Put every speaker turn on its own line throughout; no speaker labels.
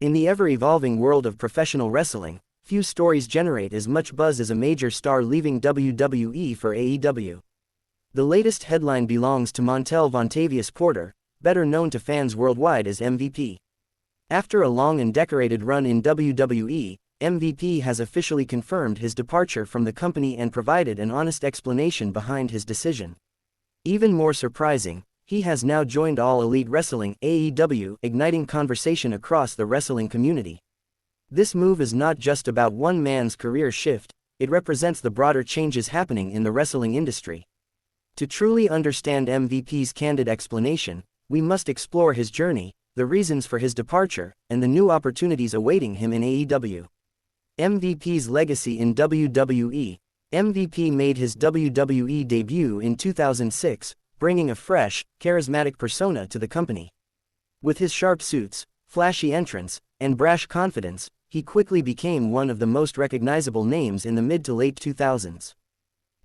In the ever-evolving world of professional wrestling, few stories generate as much buzz as a major star leaving WWE for AEW. The latest headline belongs to Montel Vontavious Porter, better known to fans worldwide as MVP. After a long and decorated run in WWE, MVP has officially confirmed his departure from the company and provided an honest explanation behind his decision. Even more surprising, he has now joined All Elite Wrestling (AEW), igniting conversation across the wrestling community. This move is not just about one man's career shift, it represents the broader changes happening in the wrestling industry. To truly understand MVP's candid explanation, we must explore his journey, the reasons for his departure, and the new opportunities awaiting him in AEW. MVP's legacy in WWE. MVP made his WWE debut in 2006, bringing a fresh, charismatic persona to the company. With his sharp suits, flashy entrance, and brash confidence, he quickly became one of the most recognizable names in the mid to late 2000s.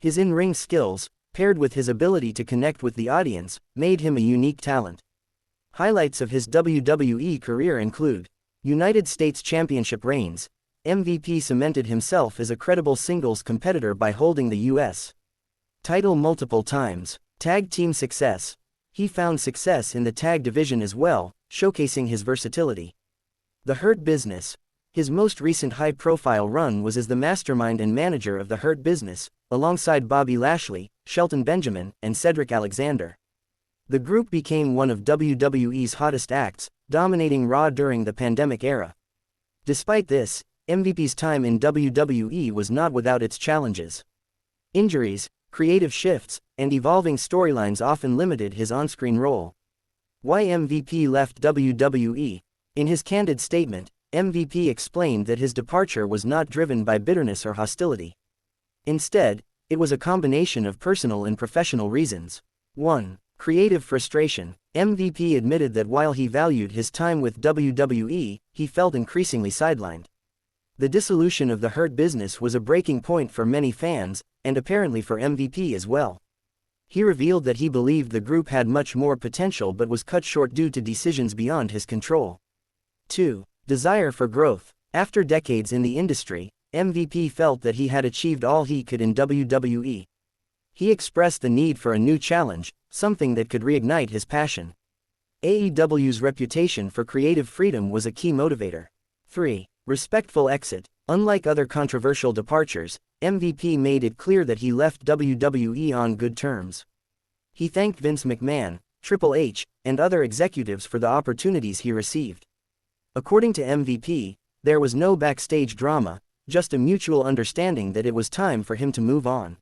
His in-ring skills, paired with his ability to connect with the audience, made him a unique talent. Highlights of his WWE career include United States Championship reigns. MVP cemented himself as a credible singles competitor by holding the U.S. title multiple times. Tag team success. He found success in the tag division as well, showcasing his versatility. The Hurt Business. His most recent high-profile run was as the mastermind and manager of the Hurt Business, alongside Bobby Lashley, Shelton Benjamin, and Cedric Alexander. The group became one of WWE's hottest acts, dominating Raw during the pandemic era. Despite this, MVP's time in WWE was not without its challenges. Injuries, creative shifts, and evolving storylines often limited his on-screen role. Why MVP left WWE? In his candid statement, MVP explained that his departure was not driven by bitterness or hostility. Instead, it was a combination of personal and professional reasons. 1. Creative frustration. MVP admitted that while he valued his time with WWE, he felt increasingly sidelined. The dissolution of the Hurt Business was a breaking point for many fans, and apparently for MVP as well. He revealed that he believed the group had much more potential but was cut short due to decisions beyond his control. 2. Desire for growth. After decades in the industry, MVP felt that he had achieved all he could in WWE. He expressed the need for a new challenge, something that could reignite his passion. AEW's reputation for creative freedom was a key motivator. 3. Respectful exit. Unlike other controversial departures, MVP made it clear that he left WWE on good terms. He thanked Vince McMahon, Triple H, and other executives for the opportunities he received. According to MVP, there was no backstage drama, just a mutual understanding that it was time for him to move on.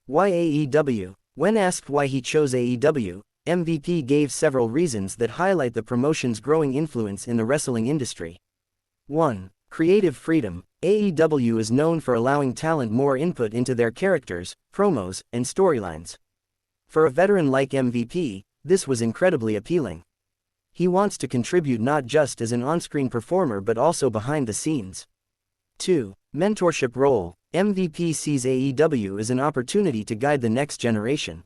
Why AEW? When asked why he chose AEW, MVP gave several reasons that highlight the promotion's growing influence in the wrestling industry. 1. Creative freedom. AEW is known for allowing talent more input into their characters, promos, and storylines. For a veteran like MVP, this was incredibly appealing. He wants to contribute not just as an on-screen performer but also behind the scenes. 2. Mentorship role. MVP sees AEW as an opportunity to guide the next generation.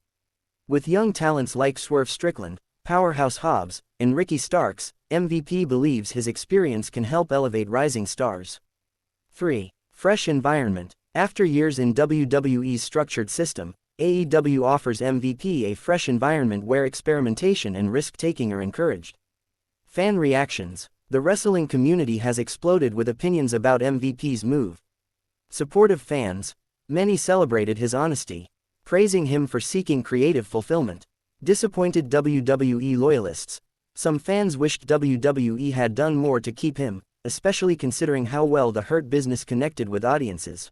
With young talents like Swerve Strickland, Powerhouse Hobbs, and Ricky Starks, MVP believes his experience can help elevate rising stars. 3. Fresh environment. After years in WWE's structured system, AEW offers MVP a fresh environment where experimentation and risk-taking are encouraged. Fan reactions. The wrestling community has exploded with opinions about MVP's move. Supportive fans. Many celebrated his honesty, praising him for seeking creative fulfillment. Disappointed WWE loyalists. Some fans wished WWE had done more to keep him, especially considering how well the Hurt Business connected with audiences.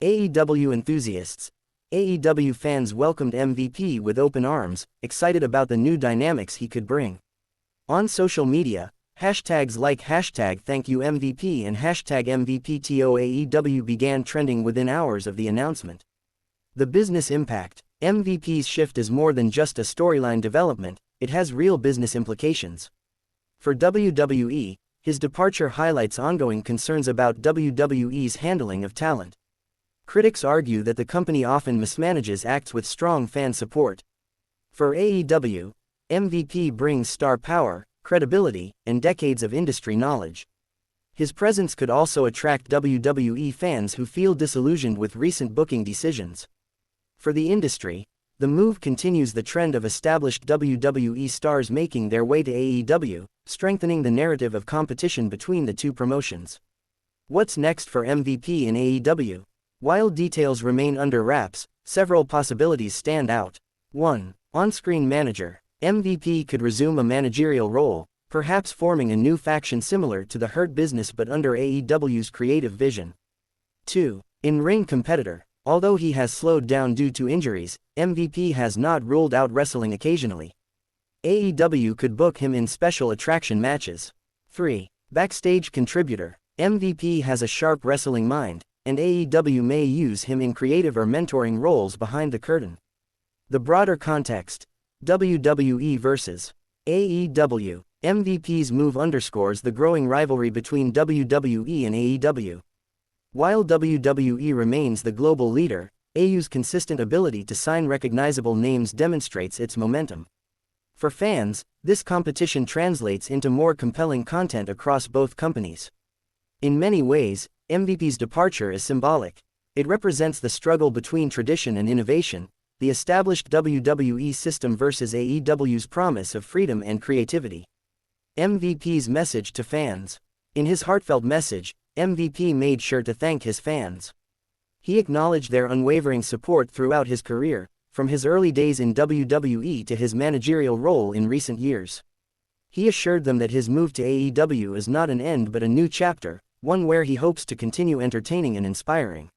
AEW enthusiasts. AEW fans welcomed MVP with open arms, excited about the new dynamics he could bring. On social media, hashtags like #ThankYouMVP and #MVPTOAEW began trending within hours of the announcement. The business impact. MVP's shift is more than just a storyline development, it has real business implications. For WWE, his departure highlights ongoing concerns about WWE's handling of talent. Critics argue that the company often mismanages acts with strong fan support. For AEW, MVP brings star power, credibility, and decades of industry knowledge. His presence could also attract WWE fans who feel disillusioned with recent booking decisions. For the industry, the move continues the trend of established WWE stars making their way to AEW, strengthening the narrative of competition between the two promotions. What's next for MVP in AEW? While details remain under wraps, several possibilities stand out. 1. On-screen manager. MVP could resume a managerial role, perhaps forming a new faction similar to the Hurt Business but under AEW's creative vision. 2. In-ring competitor. Although he has slowed down due to injuries, MVP has not ruled out wrestling occasionally. AEW could book him in special attraction matches. 3. Backstage contributor. MVP has a sharp wrestling mind, and AEW may use him in creative or mentoring roles behind the curtain. The broader context. WWE vs. AEW. MVP's move underscores the growing rivalry between WWE and AEW. While WWE remains the global leader, AEW's consistent ability to sign recognizable names demonstrates its momentum. For fans, this competition translates into more compelling content across both companies. In many ways, MVP's departure is symbolic. It represents the struggle between tradition and innovation, the established WWE system versus AEW's promise of freedom and creativity. MVP's message to fans. In his heartfelt message, MVP made sure to thank his fans. He acknowledged their unwavering support throughout his career, from his early days in WWE to his managerial role in recent years. He assured them that his move to AEW is not an end but a new chapter, one where he hopes to continue entertaining and inspiring.